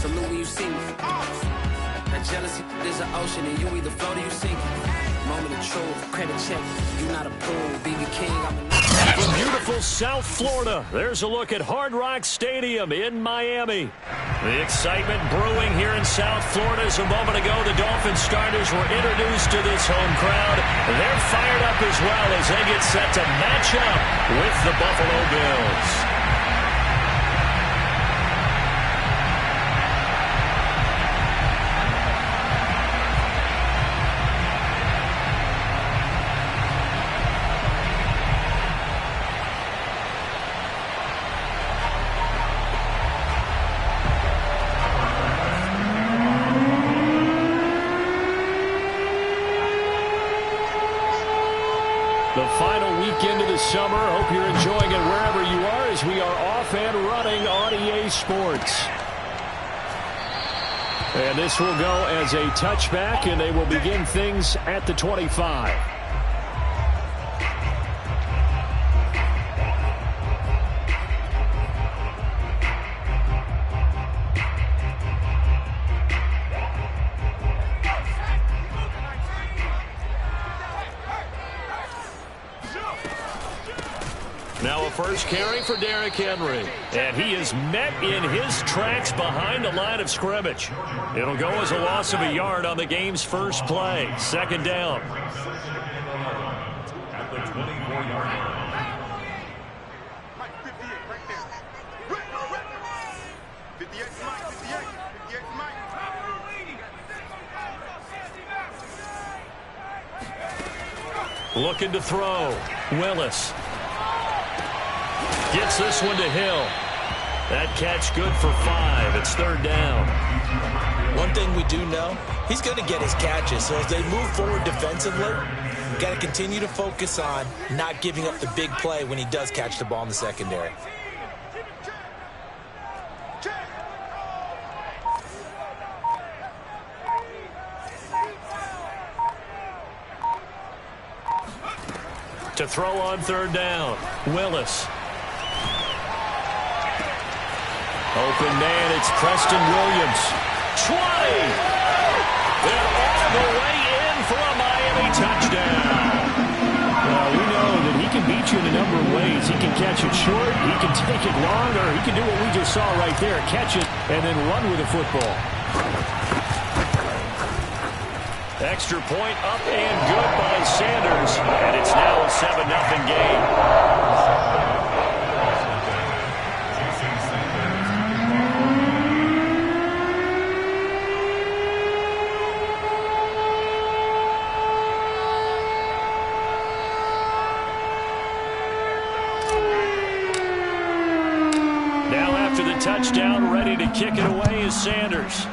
salute when you see me. That jealousy is an ocean, and you either float or you sink. Moment of truth, credit check. You not a fool, BB King. From beautiful South Florida, there's a look at Hard Rock Stadium in Miami. The excitement brewing here in South Florida. As a moment ago, the Dolphins starters were introduced to this home crowd. They're fired up as well as they get set to match up with the Buffalo Bills. The final weekend of the summer. Hope you're enjoying it wherever you are as we are off and running on EA Sports. And this will go as a touchback, and they will begin things at the 25. Now a first carry for Derrick Henry. And he is met in his tracks behind the line of scrimmage. It'll go as a loss of a yard on the game's first play. Second down. At the 24-yard line. 58 right there. 58, Mike, 58. 58, Mike. Looking to throw. Willis. Gets this one to Hill. That catch good for 5. It's third down. One thing we do know, he's going to get his catches. So as they move forward defensively, got to continue to focus on not giving up the big play when he does catch the ball in the secondary. To throw on third down. Willis. Open man, it's Preston Williams. 20! And all the way in for a Miami touchdown. We know that he can beat you in a number of ways. He can catch it short, he can take it long, or he can do what we just saw right there, catch it and then run with the football. Extra point up and good by Sanders, and it's now a 7-0 game. Now after the touchdown, ready to kick it away is Sanders.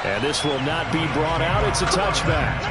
And this will not be brought out. It's a touchback.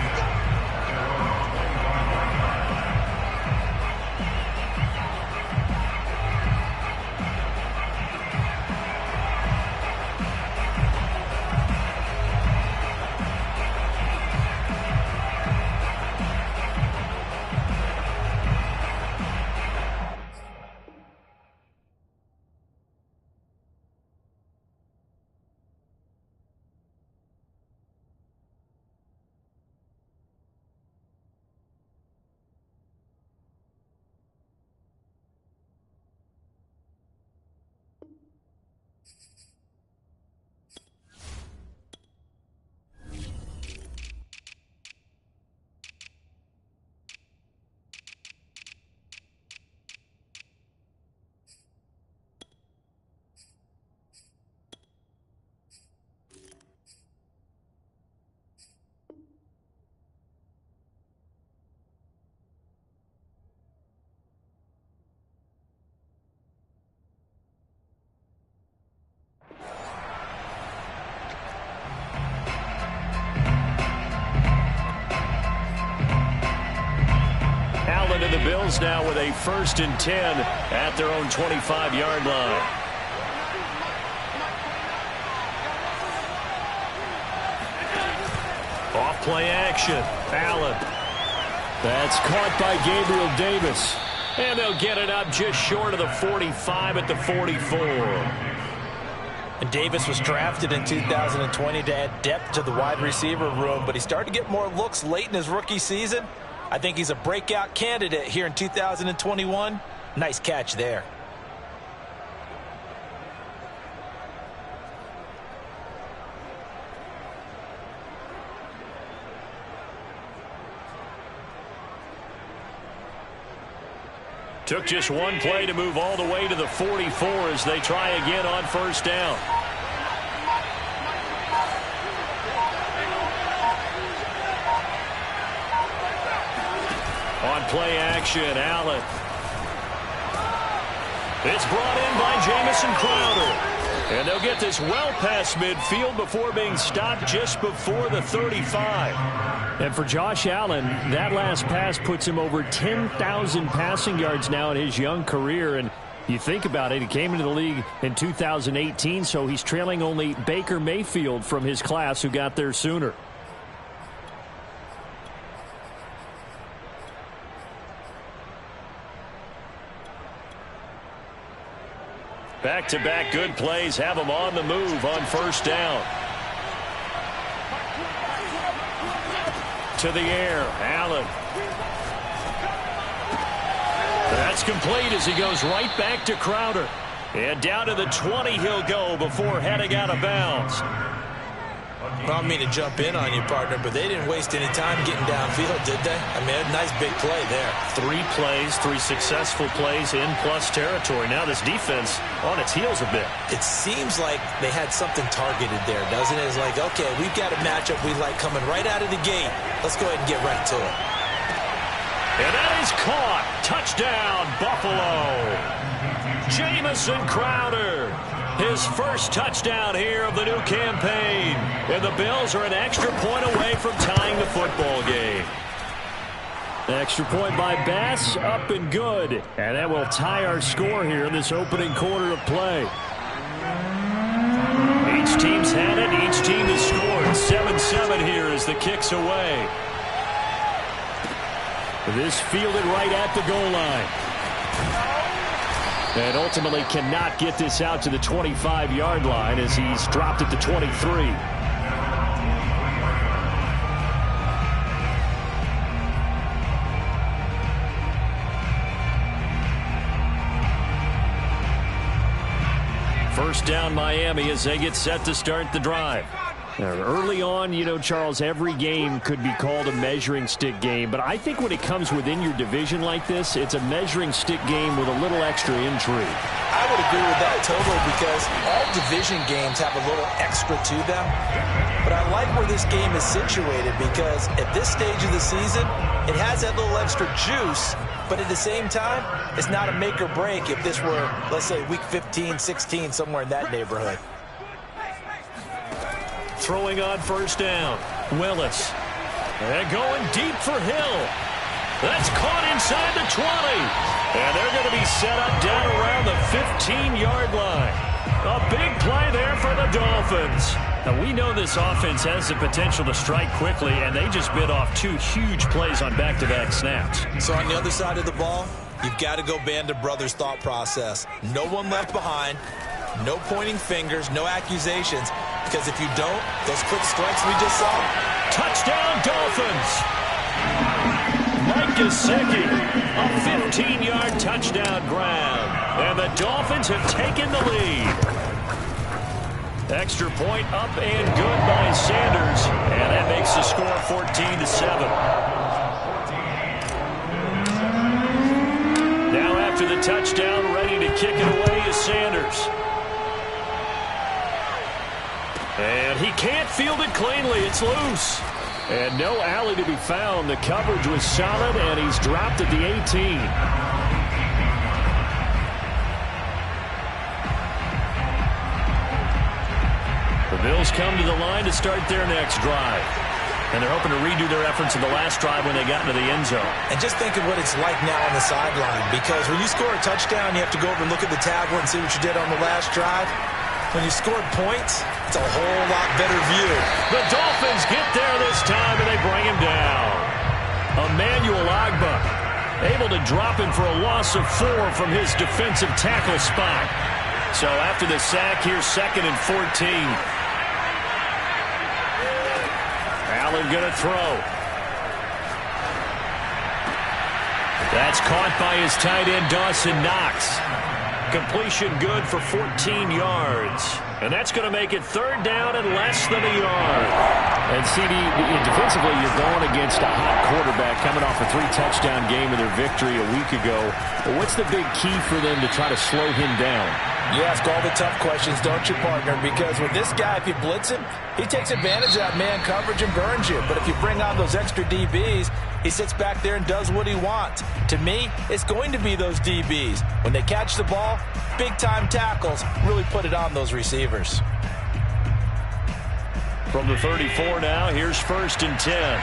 And the Bills now with a 1st and 10 at their own 25-yard line. Off play action. Allen. That's caught by Gabriel Davis. And they'll get it up just short of the 45 at the 44. And Davis was drafted in 2020 to add depth to the wide receiver room, but he started to get more looks late in his rookie season. I think he's a breakout candidate here in 2021. Nice catch there. Took just one play to move all the way to the 44 as they try again on first down. On play action, Allen. It's brought in by Jamison Crowder. And they'll get this well past midfield before being stopped just before the 35. And for Josh Allen, that last pass puts him over 10,000 passing yards now in his young career. And you think about it, he came into the league in 2018, so he's trailing only Baker Mayfield from his class who got there sooner. Back-to-back good plays have them on the move on first down. To the air, Allen. That's complete as he goes right back to Crowder. And down to the 20 he'll go before heading out of bounds. I don't mean to jump in on you, partner, but they didn't waste any time getting downfield, did they? I mean, a nice big play there. 3 plays, 3 successful plays in plus territory. Now this defense on its heels a bit. It seems like they had something targeted there, doesn't it? It's like, okay, we've got a matchup we like coming right out of the gate. Let's go ahead and get right to it. And that is caught. Touchdown, Buffalo. Jamison Crowder. His first touchdown here of the new campaign. And the Bills are an extra point away from tying the football game. Extra point by Bass, up and good. And that will tie our score here in this opening quarter of play. Each team's had it. Each team has scored. 7-7 here as the kick's away. This fielded right at the goal line. And ultimately cannot get this out to the 25-yard line as he's dropped at the 23. First down Miami as they get set to start the drive. Now, early on, you know, Charles, every game could be called a measuring stick game. But I think when it comes within your division like this, it's a measuring stick game with a little extra intrigue. I would agree with that totally because all division games have a little extra to them. But I like where this game is situated because at this stage of the season, it has that little extra juice. But at the same time, it's not a make or break if this were, let's say, week 15, 16, somewhere in that neighborhood. Throwing on first down. Willis. And going deep for Hill. That's caught inside the 20. And they're going to be set up down around the 15-yard line. A big play there for the Dolphins. Now, we know this offense has the potential to strike quickly, and they just bit off 2 huge plays on back-to-back snaps. So on the other side of the ball, you've got to go Band of Brothers thought process. No one left behind. No pointing fingers, no accusations. Because if you don't, those quick strikes we just saw. Touchdown, Dolphins! Mike Gesicki, a 15-yard touchdown grab. And the Dolphins have taken the lead. Extra point up and good by Sanders. And that makes the score 14-7. Now after the touchdown, ready to kick it away is Sanders. And he can't field it cleanly. It's loose. And no alley to be found. The coverage was solid, and he's dropped at the 18. The Bills come to the line to start their next drive. And they're hoping to redo their efforts in the last drive when they got into the end zone. And just think of what it's like now on the sideline. Because when you score a touchdown, you have to go over and look at the tablet and see what you did on the last drive. When you scored points, it's a whole lot better view. The Dolphins get there this time, and they bring him down. Emmanuel Ogbah. able to drop him for a loss of 4 from his defensive tackle spot. So after the sack, here's 2nd and 14. Allen going to throw. That's caught by his tight end, Dawson Knox. Completion good for 14 yards. And that's going to make it 3rd down and less than a yard. And CD, defensively, you're going against a hot quarterback coming off a 3-touchdown game of their victory a week ago. But what's the big key for them to try to slow him down? You ask all the tough questions, don't you, partner? Because with this guy, if you blitz him, he takes advantage of that man coverage and burns you. But if you bring on those extra DBs, he sits back there and does what he wants. To me, it's going to be those DBs. When they catch the ball, big-time tackles really put it on those receivers. From the 34 now, here's 1st and 10.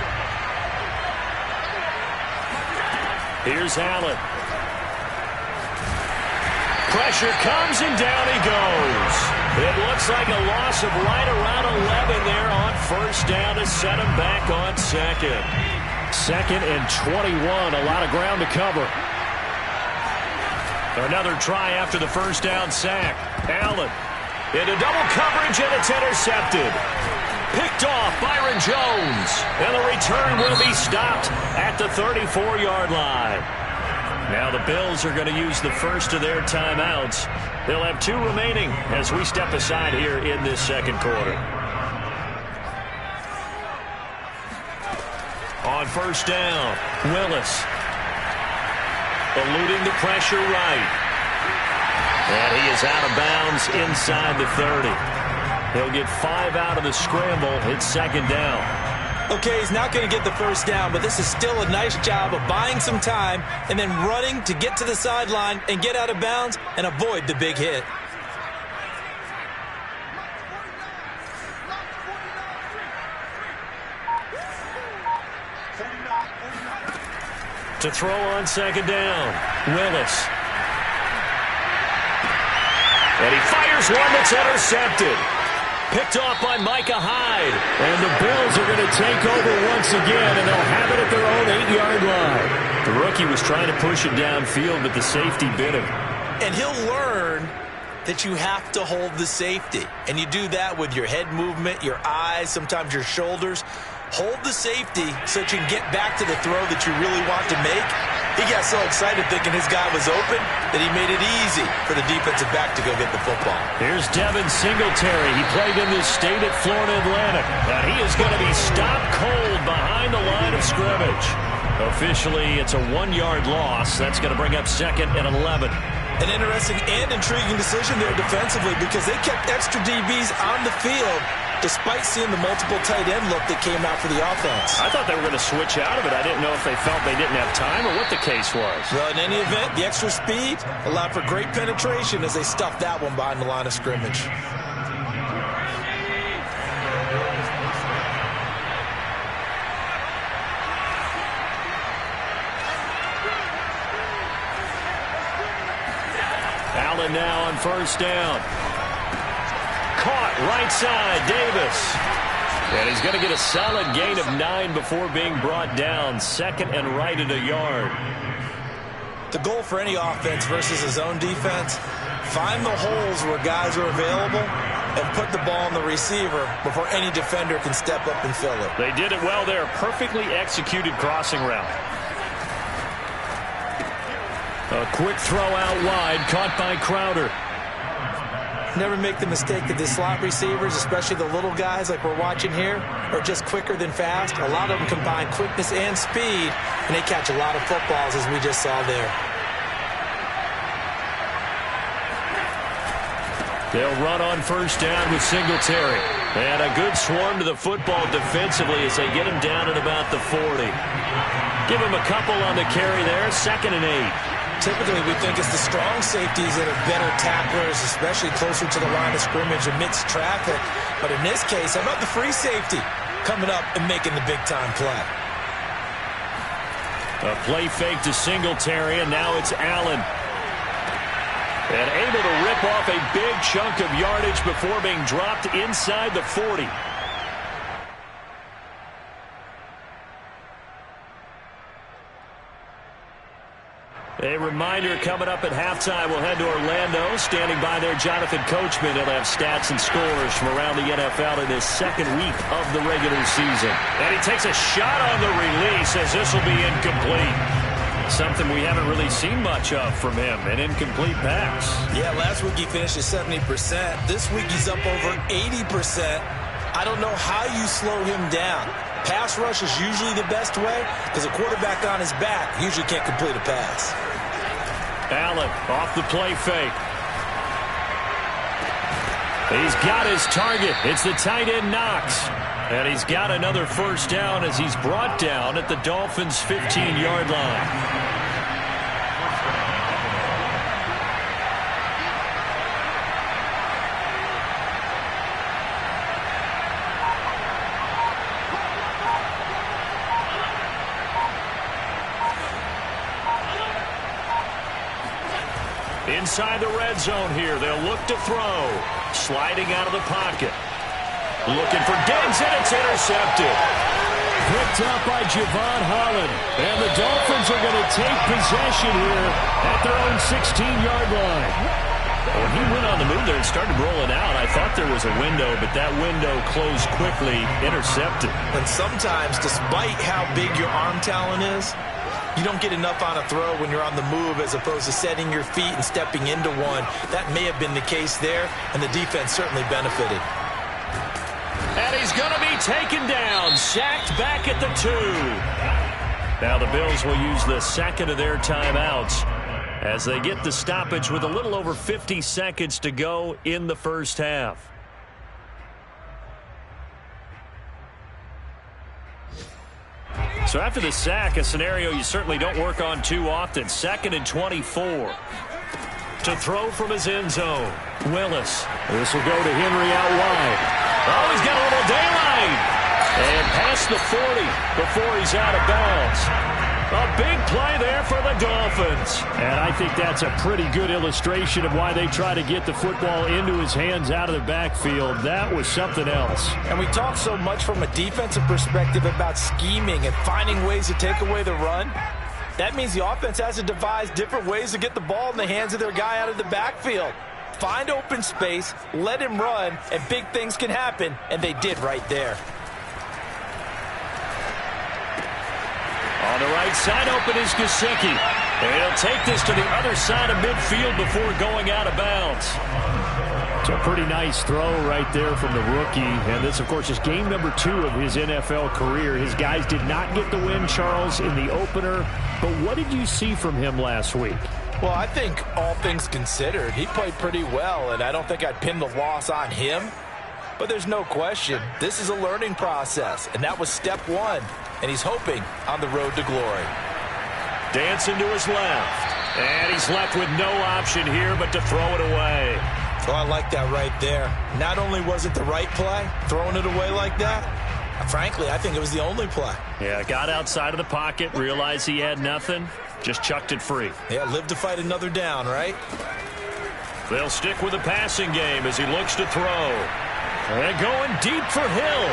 Here's Allen. Pressure comes, and down he goes. It looks like a loss of right around 11 there on 1st down to set him back on 2nd. 2nd and 21, a lot of ground to cover. Another try after the 1st down sack. Allen into double coverage, and it's intercepted. Picked off Byron Jones. And the return will be stopped at the 34-yard line. Now the Bills are going to use the first of their timeouts. They'll have 2 remaining as we step aside here in this 2nd quarter. On 1st down, Willis. Eluding the pressure right. And he is out of bounds inside the 30. He'll get 5 out of the scramble. It's 2nd down. Okay, he's not going to get the 1st down, but this is still a nice job of buying some time and then running to get to the sideline and get out of bounds and avoid the big hit. To throw on 2nd down, Willis. And he fires one that's intercepted. Picked off by Micah Hyde. And the Bills are going to take over once again, and they'll have it at their own 8-yard line. The rookie was trying to push it downfield, but the safety bit him. And he'll learn that you have to hold the safety. And you do that with your head movement, your eyes, sometimes your shoulders. Hold the safety so that you can get back to the throw that you really want to make. He got so excited thinking his guy was open that he made it easy for the defensive back to go get the football. Here's Devin Singletary. He played in this state at Florida Atlantic. And he is going to be stopped cold behind the line of scrimmage. Officially, it's a 1-yard loss. That's going to bring up 2nd and 11. An interesting and intriguing decision there defensively because they kept extra DBs on the field despite seeing the multiple tight end look that came out for the offense. I thought they were going to switch out of it. I didn't know if they felt they didn't have time or what the case was. Well, in any event, the extra speed allowed for great penetration as they stuffed that one behind the line of scrimmage. Allen now on 1st down. Caught right side, Davis. And he's going to get a solid gain of 9 before being brought down. 2nd and right at a yard. The goal for any offense versus his own defense, find the holes where guys are available and put the ball on the receiver before any defender can step up and fill it. They did it well there. Perfectly executed crossing route. A quick throw out wide, caught by Crowder. Never make the mistake that the slot receivers, especially the little guys like we're watching here, are just quicker than fast. A lot of them combine quickness and speed, and they catch a lot of footballs, as we just saw there. They'll run on 1st down with Singletary. And a good swarm to the football defensively as they get him down at about the 40. Give him a couple on the carry there, 2nd and 8. Typically, we think it's the strong safeties that are better tacklers, especially closer to the line of scrimmage amidst traffic. But in this case, how about the free safety coming up and making the big-time play? A play fake to Singletary, and now it's Allen. And able to rip off a big chunk of yardage before being dropped inside the 40. A reminder coming up at halftime. We'll head to Orlando. Standing by there, Jonathan Coachman. He'll have stats and scores from around the NFL in this second week of the regular season. And he takes a shot on the release as this will be incomplete. Something we haven't really seen much of from him, an incomplete pass. Yeah, last week he finished at 70%. This week he's up over 80%. I don't know how you slow him down. Pass rush is usually the best way because a quarterback on his back usually can't complete a pass. Allen off the play fake. He's got his target. It's the tight end Knox. And he's got another first down as he's brought down at the Dolphins' 15-yard line. Inside the red zone here, they'll look to throw. Sliding out of the pocket. Looking for Diggs, and it's intercepted. Picked up by Javon Holland. And the Dolphins are going to take possession here at their own 16-yard line. When he went on the move there and started rolling out, I thought there was a window, but that window closed quickly, intercepted. And sometimes, despite how big your arm talent is, you don't get enough on a throw when you're on the move as opposed to setting your feet and stepping into one. That may have been the case there, and the defense certainly benefited. And he's going to be taken down, sacked back at the 2. Now the Bills will use the second of their timeouts as they get the stoppage with a little over 50 seconds to go in the first half. So after the sack, a scenario you certainly don't work on too often. 2nd and 24. To throw from his end zone. Willis. This will go to Henry out wide. Oh, he's got a little daylight. And past the 40 before he's out of bounds. A big play there for the Dolphins. And I think that's a pretty good illustration of why they try to get the football into his hands out of the backfield. That was something else. And we talk so much from a defensive perspective about scheming and finding ways to take away the run. That means the offense has to devise different ways to get the ball in the hands of their guy out of the backfield. Find open space, let him run, and big things can happen, and they did right there. On the right side, open is Gesicki. And he'll take this to the other side of midfield before going out of bounds. It's a pretty nice throw right there from the rookie. And this, of course, is game number 2 of his NFL career. His guys did not get the win, Charles, in the opener. But what did you see from him last week? Well, I think all things considered, he played pretty well, and I don't think I'd pin the loss on him. But there's no question, this is a learning process, and that was step 1. And he's hoping on the road to glory. Dancing to his left. And he's left with no option here but to throw it away. Oh, I like that right there. Not only was it the right play, throwing it away like that, frankly, I think it was the only play. Yeah, got outside of the pocket, realized he had nothing, just chucked it free. Yeah, live to fight another down, right? They'll stick with the passing game as he looks to throw. And going deep for Hill.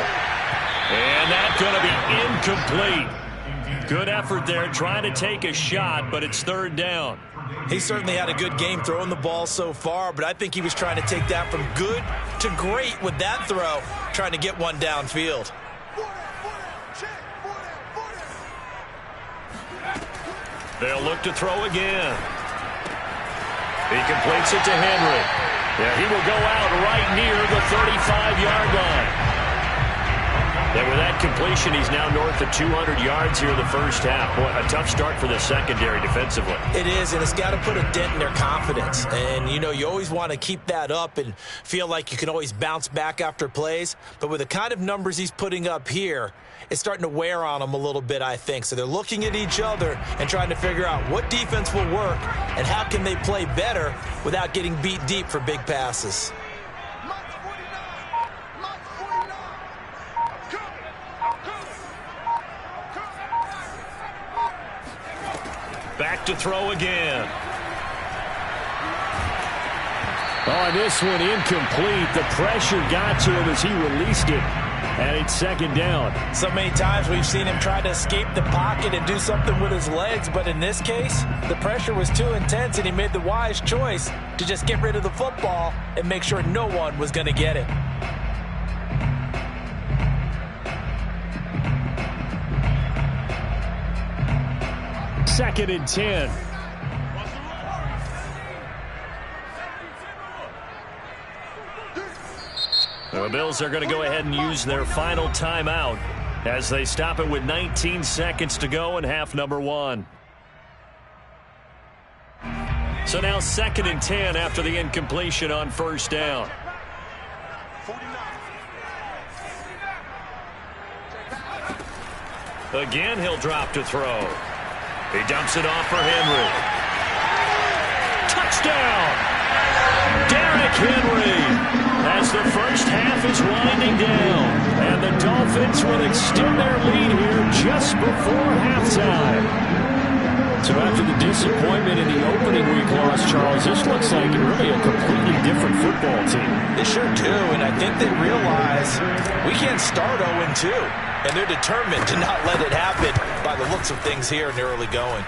And that's going to be incomplete. Good effort there trying to take a shot, but it's 3rd down. He certainly had a good game throwing the ball so far, but I think he was trying to take that from good to great with that throw, trying to get one downfield. They'll look to throw again. He completes it to Henry. Yeah, he will go out right near the 35-yard line. And with that completion, he's now north of 200 yards here in the first half. Boy, a tough start for the secondary defensively. It is, and it's got to put a dent in their confidence. And, you know, you always want to keep that up and feel like you can always bounce back after plays. But with the kind of numbers he's putting up here, it's starting to wear on them a little bit, I think. So they're looking at each other and trying to figure out what defense will work and how can they play better without getting beat deep for big passes. Back to throw again. Oh, and this one incomplete. The pressure got to him as he released it. And it's second down. So many times we've seen him try to escape the pocket and do something with his legs, but in this case, the pressure was too intense and he made the wise choice to just get rid of the football and make sure no one was going to get it. Second and 10. The Bills are going to go ahead and use their final timeout as they stop it with 19 seconds to go in half number 1. So now second and 10 after the incompletion on first down. Again, he'll drop to throw. He dumps it off for Henry. Touchdown! Derrick Henry! As the first half is winding down, and the Dolphins will extend their lead here just before halftime. So after the disappointment in the opening week loss, Charles, this looks like really a completely different football team. They sure do, and I think they realize we can't start 0-2, and they're determined to not let it happen by the looks of things here in the early going.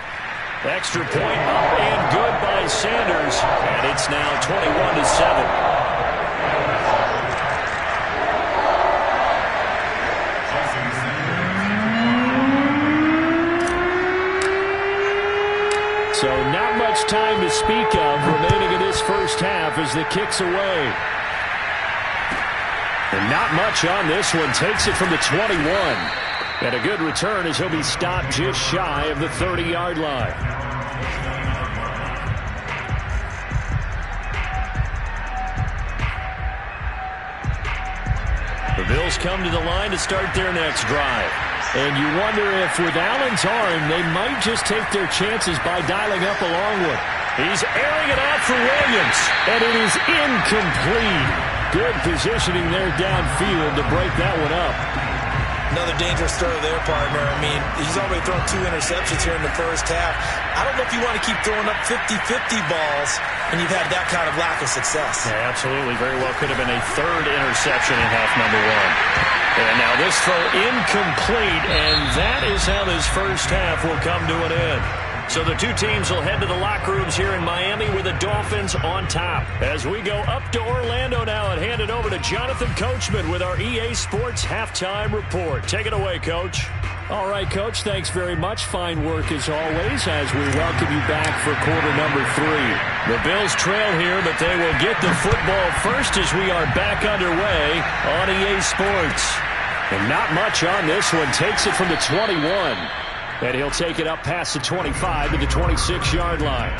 Extra point up and good by Sanders, and it's now 21-7. So not much time to speak of remaining in this first half as the kick's away. And not much on this one. Takes it from the 21. And a good return as he'll be stopped just shy of the 30-yard line. The Bills come to the line to start their next drive. And you wonder if with Allen's arm, they might just take their chances by dialing up a long one. He's airing it out for Williams, and it is incomplete. Good positioning there downfield to break that one up. Another dangerous throw there, partner. I mean, he's already thrown 2 interceptions here in the first half. I don't know if you want to keep throwing up 50-50 balls when you've had that kind of lack of success. Yeah, absolutely. Very well could have been a third interception in half number 1. And now this throw incomplete, and that is how this first half will come to an end. So the two teams will head to the locker rooms here in Miami with the Dolphins on top. As we go up to Orlando now and hand it over to Jonathan Coachman with our EA Sports Halftime Report. Take it away, Coach. All right, Coach, thanks very much. Fine work as always as we welcome you back for quarter number 3. The Bills trail here, but they will get the football first as we are back underway on EA Sports. And not much on this one. Takes it from the 21. And he'll take it up past the 25 to the 26-yard line.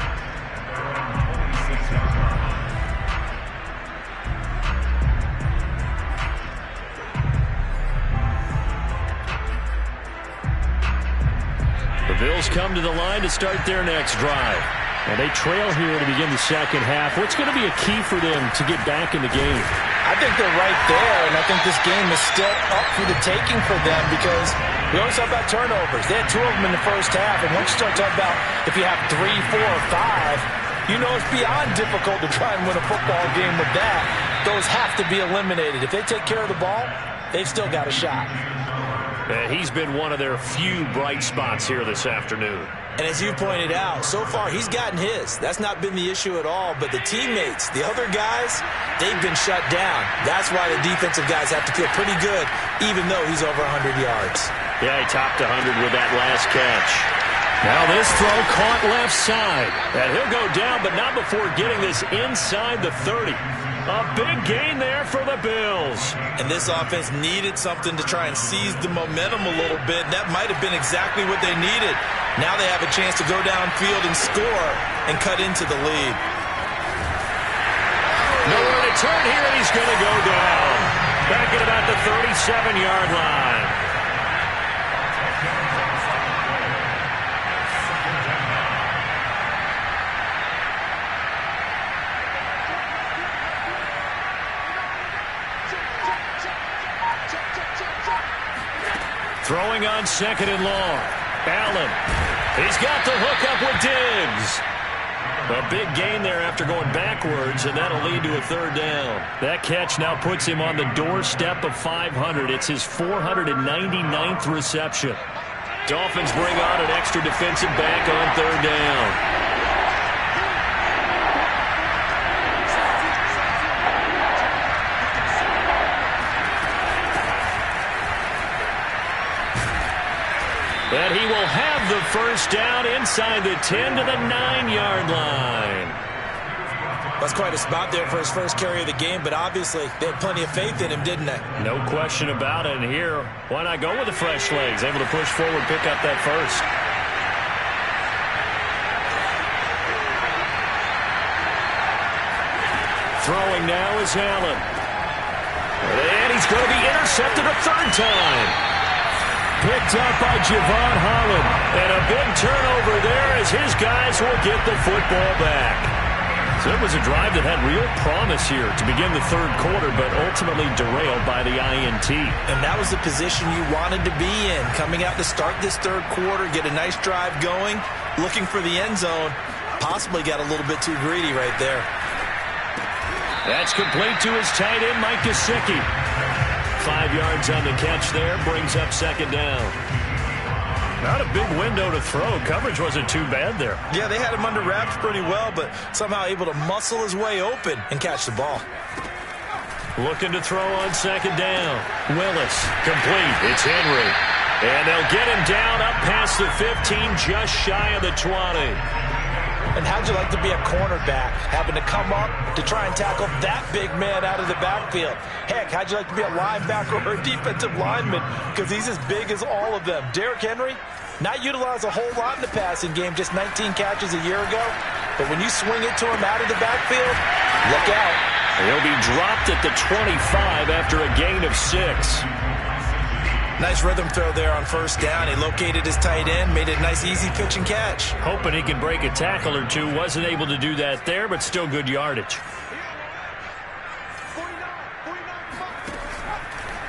The Bills come to the line to start their next drive. And they trail here to begin the second half. What's going to be a key for them to get back in the game? I think they're right there, and I think this game is still up for the taking for them because we always talk about turnovers. They had 2 of them in the first half, and once you start talking about if you have 3, 4, or 5, you know it's beyond difficult to try and win a football game with that. Those have to be eliminated. If they take care of the ball, they've still got a shot. He's been one of their few bright spots here this afternoon. And as you pointed out, so far he's gotten his. That's not been the issue at all. But the teammates, the other guys, they've been shut down. That's why the defensive guys have to feel pretty good, even though he's over 100 yards. Yeah, he topped 100 with that last catch. Now this throw caught left side. And he'll go down, but not before getting this inside the 30. A big gain there for the Bills. And this offense needed something to try and seize the momentum a little bit. That might have been exactly what they needed. Now they have a chance to go downfield and score and cut into the lead. Nowhere to turn here, and he's going to go down. Back at about the 37-yard line. Throwing on second and long. Allen. He's got the hook up with Diggs. A big gain there after going backwards, and that'll lead to a third down. That catch now puts him on the doorstep of 500. It's his 499th reception. Dolphins bring on an extra defensive back on third down. And he will have the first down inside the 10 to the 9-yard line. That's quite a spot there for his first carry of the game, but obviously they had plenty of faith in him, didn't they? No question about it. And here, why not go with the fresh legs? Able to push forward, pick up that first. Throwing now is Allen. And he's going to be intercepted a third time. Picked up by Javon Holland. And a big turnover there as his guys will get the football back. So it was a drive that had real promise here to begin the third quarter, but ultimately derailed by the INT. And that was the position you wanted to be in. Coming out to start this third quarter, get a nice drive going, looking for the end zone. Possibly got a little bit too greedy right there. That's complete to his tight end, Mike Gesicki. 5 yards on the catch there, brings up second down. Not a big window to throw. Coverage wasn't too bad there. Yeah, they had him under wraps pretty well, but somehow able to muscle his way open and catch the ball. Looking to throw on second down. Willis, complete. It's Henry. And they'll get him down up past the 15, just shy of the 20. And how'd you like to be a cornerback, having to come up to try and tackle that big man out of the backfield? Heck, how'd you like to be a linebacker or a defensive lineman? Because he's as big as all of them. Derrick Henry, not utilized a whole lot in the passing game, just 19 catches a year ago. But when you swing it to him out of the backfield, look out. He'll be dropped at the 25 after a gain of 6. Nice rhythm throw there on first down. He located his tight end, made it a nice easy pitch and catch. Hoping he could break a tackle or two. Wasn't able to do that there, but still good yardage.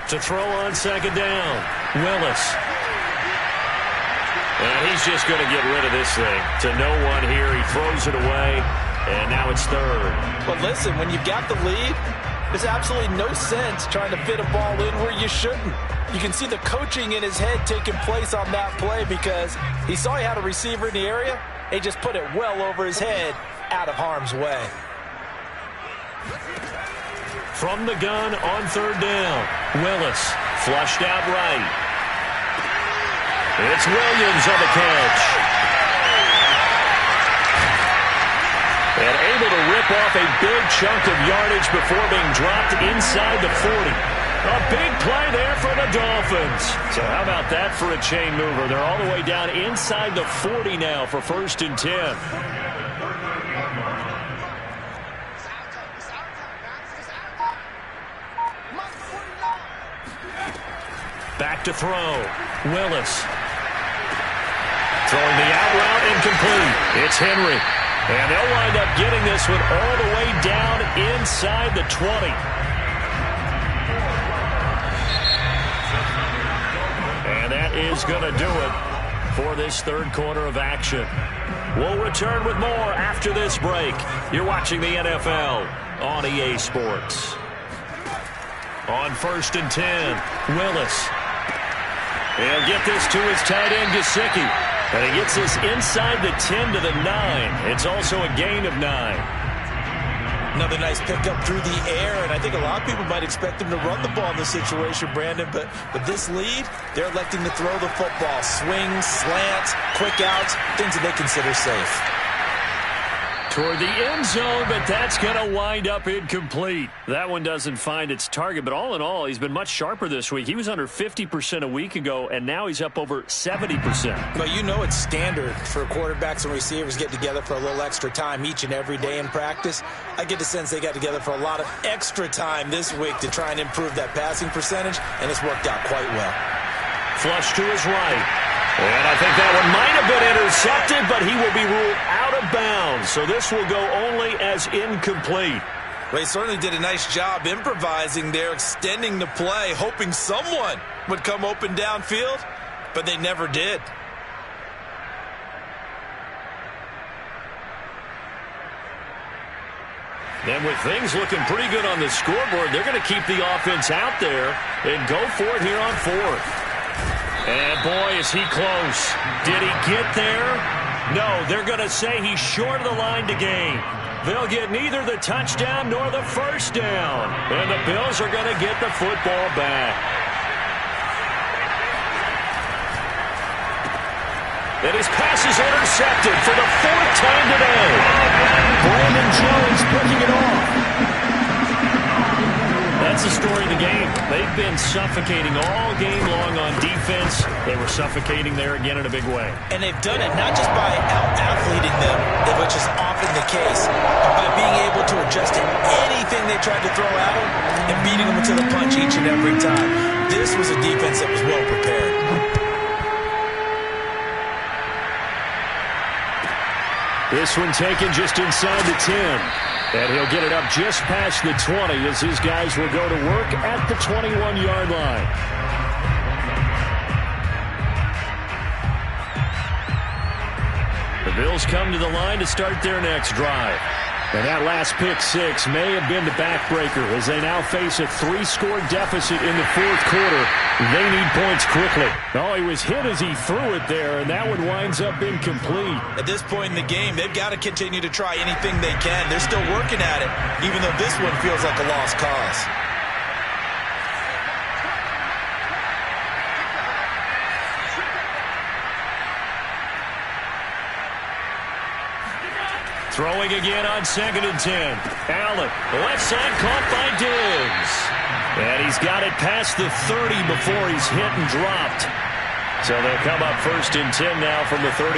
To throw on second down, Willis. And he's just going to get rid of this thing. To no one here, he throws it away, and now it's third. But listen, when you've got the lead, there's absolutely no sense trying to fit a ball in where you shouldn't. You can see the coaching in his head taking place on that play because he saw he had a receiver in the area. He just put it well over his head, out of harm's way. From the gun on third down, Willis flushed out right. It's Williams on the catch. And able to rip off a big chunk of yardage before being dropped inside the 40. A big play there for the Dolphins. So how about that for a chain mover? They're all the way down inside the 40 now for 1st and 10. Back to throw. Willis. Throwing the out route incomplete. It's Henry. And they'll wind up getting this one all the way down inside the 20. And that is going to do it for this third quarter of action. We'll return with more after this break. You're watching the NFL on EA Sports. On 1st and 10, Willis. He'll get this to his tight end, Gesicki. And he gets this inside the 10 to the 9. It's also a gain of 9. Another nice pickup through the air, and I think a lot of people might expect him to run the ball in this situation, Brandon, but with this lead, they're electing to throw the football. Swings, slants, quick outs, things that they consider safe. Toward the end zone, but that's going to wind up incomplete. That one doesn't find its target, but all in all, he's been much sharper this week. He was under 50% a week ago, and now he's up over 70%. But you know it's standard for quarterbacks and receivers get together for a little extra time each and every day in practice. I get the sense they got together for a lot of extra time this week to try and improve that passing percentage, and it's worked out quite well. Flush to his right. And I think that one might have been intercepted, but he will be ruled out of bounds. So this will go only as incomplete. Well, he certainly did a nice job improvising there, extending the play, hoping someone would come open downfield, but they never did. And with things looking pretty good on the scoreboard, they're going to keep the offense out there and go for it here on fourth. And boy, is he close. Did he get there? No, they're going to say he's short of the line to gain. They'll get neither the touchdown nor the first down. And the Bills are going to get the football back. And his pass is intercepted for the fourth time today. Brandon Jones picking it off. That's the story of the game. They've been suffocating all game long on defense. They were suffocating there again in a big way. And they've done it not just by out-athleting them, which is often the case, but by being able to adjust to anything they tried to throw at them and beating them to the punch each and every time. This was a defense that was well prepared. This one taken just inside the 10. And he'll get it up just past the 20 as his guys will go to work at the 21-yard line. The Bills come to the line to start their next drive. And that last pick six may have been the backbreaker as they now face a 3-score deficit in the fourth quarter. They need points quickly. Oh, he was hit as he threw it there, and that one winds up incomplete. At this point in the game, they've got to continue to try anything they can. They're still working at it, even though this one feels like a lost cause. Throwing again on 2nd and 10. Allen, left side caught by Diggs. And he's got it past the 30 before he's hit and dropped. So they'll come up 1st and 10 now from the 33.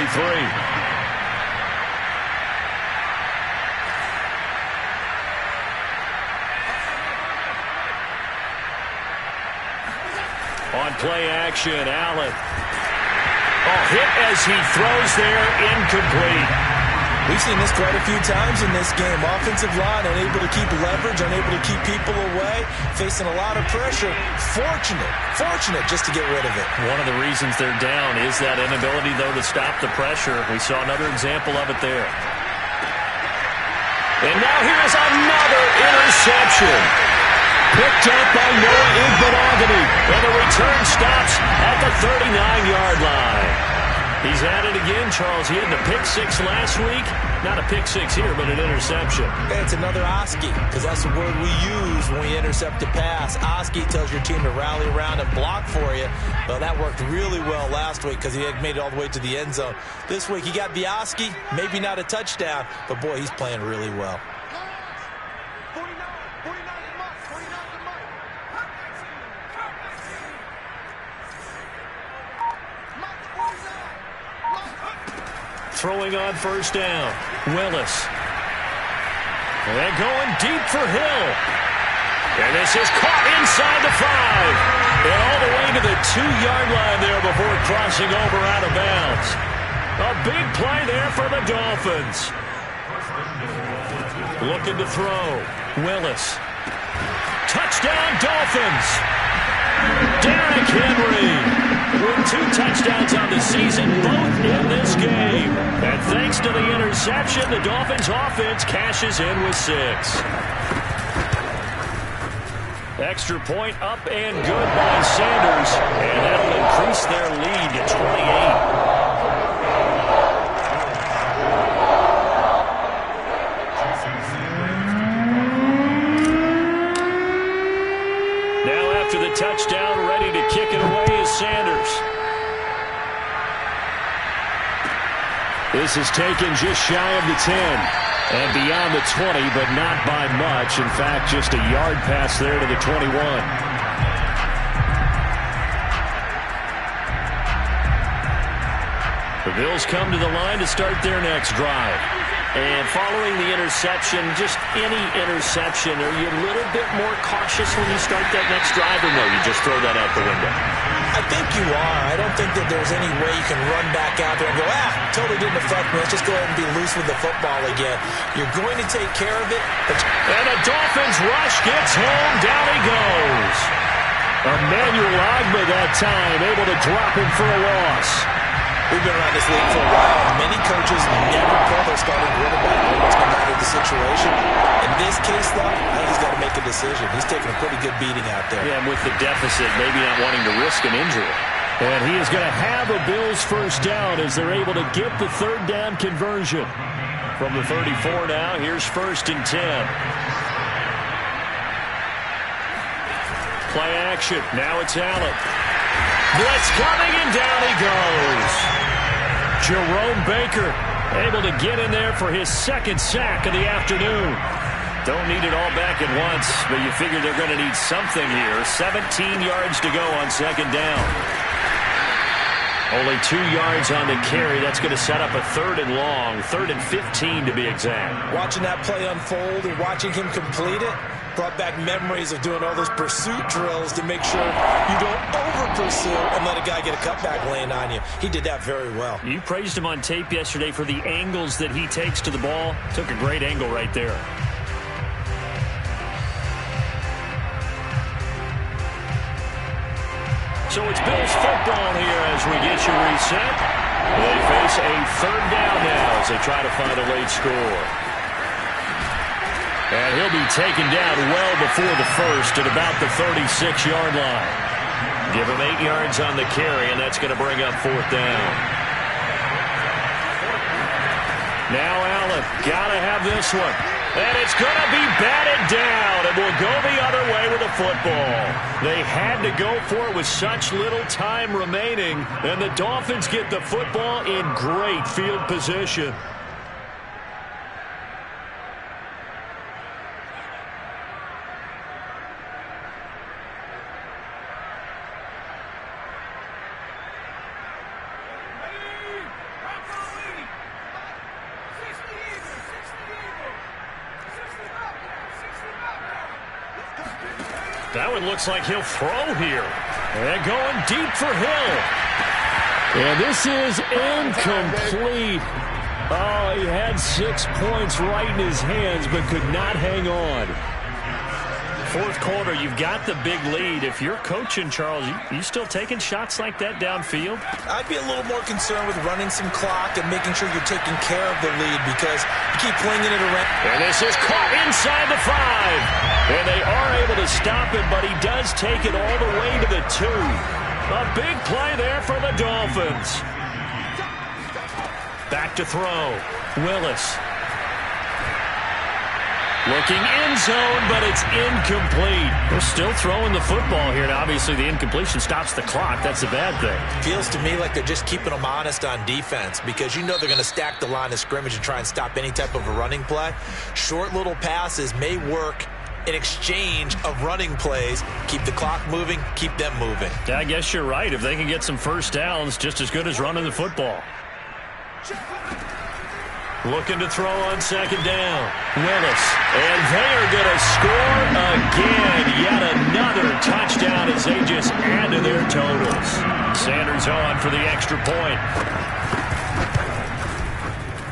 On play action, Allen. Oh, hit as he throws there, incomplete. We've seen this quite a few times in this game. Offensive line unable to keep leverage, unable to keep people away, facing a lot of pressure. Fortunate just to get rid of it. One of the reasons they're down is that inability, though, to stop the pressure. We saw another example of it there. And now here's another interception. Picked up by Noah Igbenogany. And the return stops at the 39-yard line. He's at it again, Charles. He had a pick six last week. Not a pick six here, but an interception. Okay, it's another Oski, because that's the word we use when we intercept a pass. Oski tells your team to rally around and block for you. Well, that worked really well last week because he had made it all the way to the end zone. This week, he got the Oski, maybe not a touchdown, but boy, he's playing really well. Throwing on 1st down. Willis. And going deep for Hill. And this is caught inside the 5. And all the way to the 2-yard line there before crossing over out of bounds. A big play there for the Dolphins. Looking to throw. Willis. Touchdown, Dolphins. Derrick Henry with 2 touchdowns on the season, both in this game. And thanks to the interception, the Dolphins offense cashes in with 6. Extra point up and good by Sanders. And that'll increase their lead to 28. After the touchdown, ready to kick it away is Sanders. This is taken just shy of the 10 and beyond the 20, but not by much. In fact, just a yard pass there to the 21. The Bills come to the line to start their next drive. And following the interception, just any interception, are you a little bit more cautious when you start that next drive, or no, you just throw that out the window? I think you are. I don't think that there's any way you can run back out there and go, totally didn't affect me. Let's just go ahead and be loose with the football again. You're going to take care of it. And the Dolphins rush gets home. Down he goes. Emmanuel Ogbah that time, able to drop him for a loss. We've been around this league for a while, and many coaches never pull their starting quarterback almost no matter the situation. In this case, though, I think he's got to make a decision. He's taking a pretty good beating out there. Yeah, and with the deficit, maybe not wanting to risk an injury. And he is going to have a Bills first down as they're able to get the third down conversion. From the 34 now, here's 1st and 10. Play action. Now it's Allen. Blitz coming, and down he goes. Jerome Baker able to get in there for his 2nd sack of the afternoon. Don't need it all back at once, but you figure they're going to need something here. 17 yards to go on 2nd down. Only 2 yards on the carry. That's going to set up a 3rd and long, 3rd and 15 to be exact. Watching that play unfold and watching him complete it brought back memories of doing all those pursuit drills to make sure you don't over-pursue and let a guy get a cutback lane on you. He did that very well. You praised him on tape yesterday for the angles that he takes to the ball. Took a great angle right there. So it's Bills football here as we get you reset. They face a 3rd down now as they try to find a late score. And he'll be taken down well before the 1st at about the 36-yard line. Give him 8 yards on the carry, and that's going to bring up 4th down. Now Allen, got to have this one. And it's going to be batted down, and will go the other way with the football. They had to go for it with such little time remaining, and the Dolphins get the football in great field position. That one looks like he'll throw here. And going deep for Hill. And this is incomplete. Oh, he had 6 points right in his hands, but could not hang on. 4th quarter, you've got the big lead. If you're coaching, Charles, you still taking shots like that downfield? I'd be a little more concerned with running some clock and making sure you're taking care of the lead because you keep flinging it around. And this is caught inside the 5. And they are able to stop him, but he does take it all the way to the 2. A big play there for the Dolphins. Back to throw. Willis. Looking end zone, but it's incomplete. They're still throwing the football here, and obviously the incompletion stops the clock. That's a bad thing. Feels to me like they're just keeping them honest on defense because you know they're going to stack the line of scrimmage and try and stop any type of a running play. Short little passes may work in exchange of running plays. Keep the clock moving, keep them moving. Yeah, I guess you're right. If they can get some first downs, just as good as running the football. Looking to throw on 2nd down. Willis. And they are going to score again. Yet another touchdown as they just add to their totals. Sanders on for the extra point.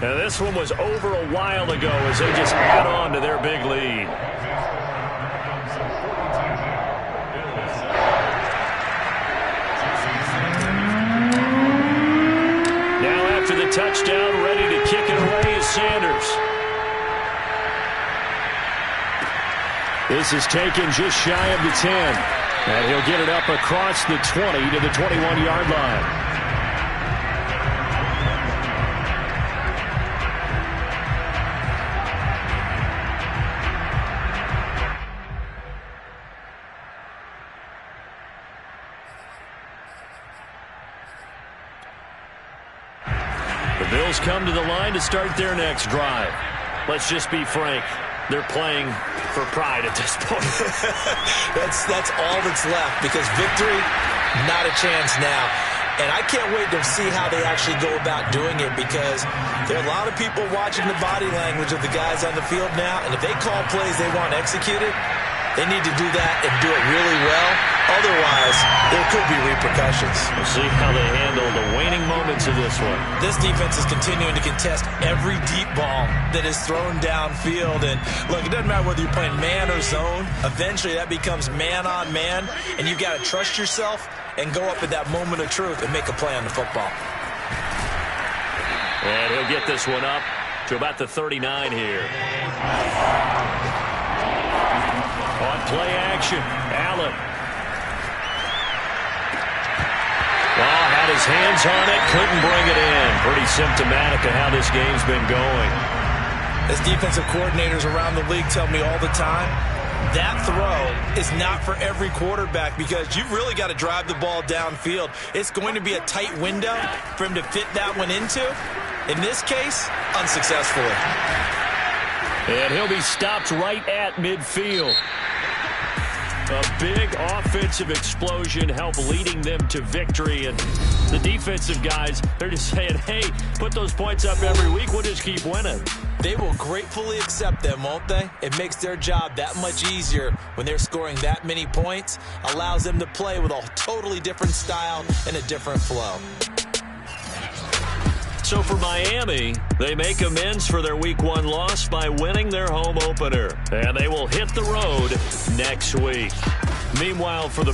Now this one was over a while ago as they just add on to their big lead. Now after the touchdown, ready to kick it away is Sanders. This is taken just shy of the 10. And he'll get it up across the 20 to the 21-yard line. The Bills come to the line to start their next drive. Let's just be frank. They're playing for pride at this point. That's all that's left because victory, not a chance now. And I can't wait to see how they actually go about doing it because there are a lot of people watching the body language of the guys on the field now. And if they call plays they want executed, they need to do that and do it really well. Otherwise, there could be repercussions. We'll see how they handle the waning moments of this one. This defense is continuing to contest every deep ball that is thrown downfield. And look, it doesn't matter whether you're playing man or zone. Eventually, that becomes man on man. And you've got to trust yourself and go up at that moment of truth and make a play on the football. And he'll get this one up to about the 39 here. On play action, Allen. Well, had his hands on it, couldn't bring it in. Pretty symptomatic of how this game's been going. As defensive coordinators around the league tell me all the time, that throw is not for every quarterback because you've really got to drive the ball downfield. It's going to be a tight window for him to fit that one into. In this case, unsuccessfully. And he'll be stopped right at midfield. A big offensive explosion helped leading them to victory. And the defensive guys, they're just saying, hey, put those points up every week. We'll just keep winning. They will gratefully accept them, won't they? It makes their job that much easier when they're scoring that many points. Allows them to play with a totally different style and a different flow. So for Miami, they make amends for their Week 1 loss by winning their home opener. And they will hit the road next week. Meanwhile, for the